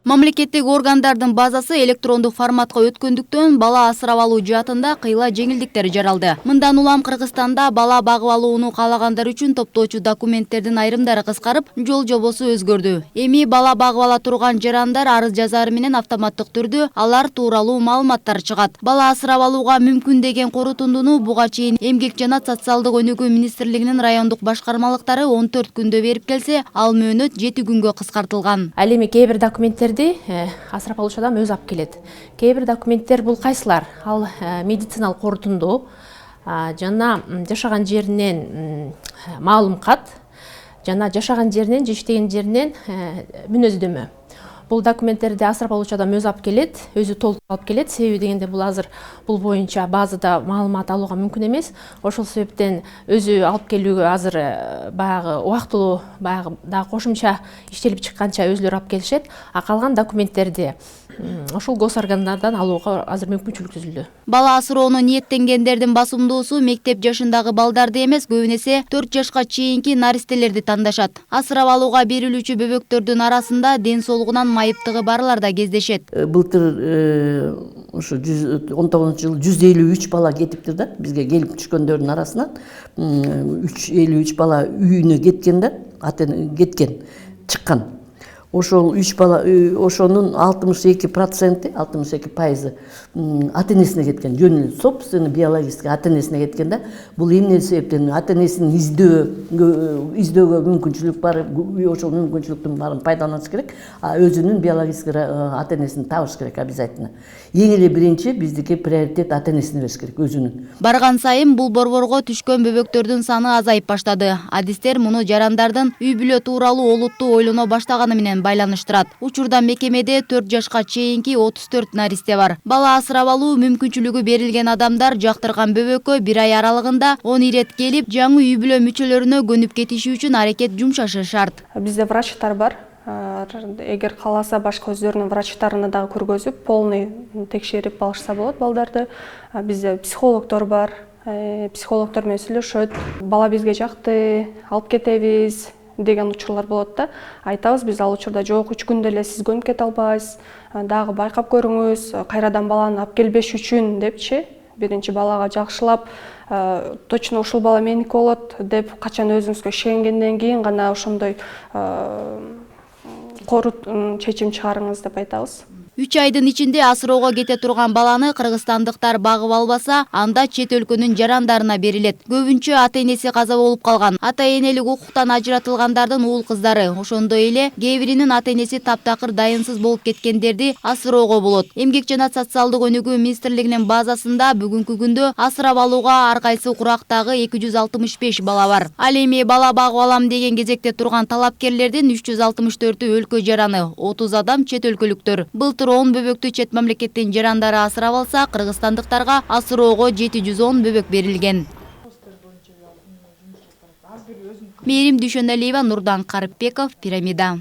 Мамлекеттик органдардын базасы электрондук форматка өткөндүктөн бала асырап алуу жаатында кыйла жеңилдиктер жаралды. Мындан улам Кыргызстанда бала багып алууну каалагандар үчүн топтоочу документтердин айрымдары кыскарып, жол жобосу өзгөрдү. Эми бала багып ала турган жарандар арыз жазары менен автоматтык түрдө алар тууралуу маалыматтар чыгат. Бала асырап алууга мүмкүн деген корутундуну буга чейин Эмгек жана социалдык өнүгүү министрлигинин райондук башкармалыктары 14 күндө берип келсе, ал мөөнөт 7 күнгө кыскартылган. Ал эми кээ бир документтерди асырап алуучу адам өзү алып келет. Кээ бир документтер бул кайсылар? Ал медициналык корутунду жана жашаган жеринен маалым кат жана жашаган жеринен, иштеген жеринен мүнөздөмө. Бул документтерди асырап алуучу адам өзү алып келет, өзү толук алып келет. Себеби дегенде бул азыр бул боюнча базада маалымат алууга мүмкүн эмес. Ошол себептен өзү алып келүүгө азыр баягы убактылуу баягы дагы кошумча иштелип чыкканча өзүлөрү алып келишет. А калган документтерди ошол госоргандардан алууга азыр мүмкүнчүлүк түзүлдү. Бала асыроону ниеттенгендердин басымдуусу мектеп жашындагы балдарды эмес, көбүнесе 4 жашка чейинки наристелерди тандашат. Асырап алууга берилүүчү бөбөктөрдүн арасында ден соолугунан майыптыгы барлар да кездешет. Былтыр ошо 19-жылы 153 бала кетиптир да, бизге келип түшкөндөрдүн арасынан 353 бала үйүнө кеткен да, кеткен, чыккан. Ошол 3 бала, ошонун 62%, 62% ата-энесине кеткен, жөнү собственный биологический ата-энесине кеткен да. Бул эмне себептен ата-энесин издөөгө мүмкүнчүлүк бар, ошол мүмкүнчүлүктүн баарын пайдаланыш керек, а өзүнүн биологический ата-энесин табыш керек обязательно. Эң эле биринчи биздики приоритет ата-энесине бериш керек, өзүнүн. Барган сайын бул борборго түшкөн бөбөктөрдүн саны азайып баштады. Адистер муну жарандардын үй бүлө тууралуу олуттуу ойлоно баштаганы менен байланыштырат. Учурда мекемеде 4 жашка чейинки 34 наристе бар. Бала асырап алуу мүмкүнчүлүгү берилген адамдар жактырган бөбөккө 1 ай аралыгында 10 ирет келип, жаңы үй бүлө мүчөлөрүнө көнүп кетиши үчүн аракет жумшашы шарт. Бизде врачтар бар. Эгер кааласа башка өздөрүнүн врачтарына дагы көргөзүп, полный текшерип алышса болот балдарды. Бизде психологдор бар. Психологдор менен сүйлөшөт. Бала бизге жакты, алып кетебиз деген учурлар болот да. Айтабыз, биз ал учурда жок, 3 күндө эле сиз көнүп кете албайсыз. Дагы байкап көрүңүз, кайрадан баланы алып келбеш үчүн депчи. Биринчи балага жакшылап, точно ушул бала меники болот деп качан өзүңүзгө ишенгенден кийин гана ошондой чечим чыгарыңыз деп айтабыз. 3 айдын ичинде асыроого кете турган баланы кыргызстандыктар багып албаса, анда чет өлкөнүн жарандарына берилет. Көбүнчө ата-энеси каза болуп калган, ата-энелик укуктан ажыратылгандардын уул кыздары, ошондой эле кээ биринин ата-энеси таптакыр дайынсыз болуп кеткендерди асыроого болот. Эмгек жана социалдык өнүгүү министрлигинин базасында бүгүнкү күндө асырап алууга ар кайсы курактагы 265 бала бар. Ал эми бала багып алам деген кезекте турган талапкерлердин 364 өлкө жараны, 30 адам чет өлкөлүктөр. 10 бөбөктү чет мамлекеттин жарандары асырап алса, кыргызстандыктарга асыроого 710 бөбөк берилген. Мээрим Дүйшөналиева, Нурдан Карыпбеков, Пирамида.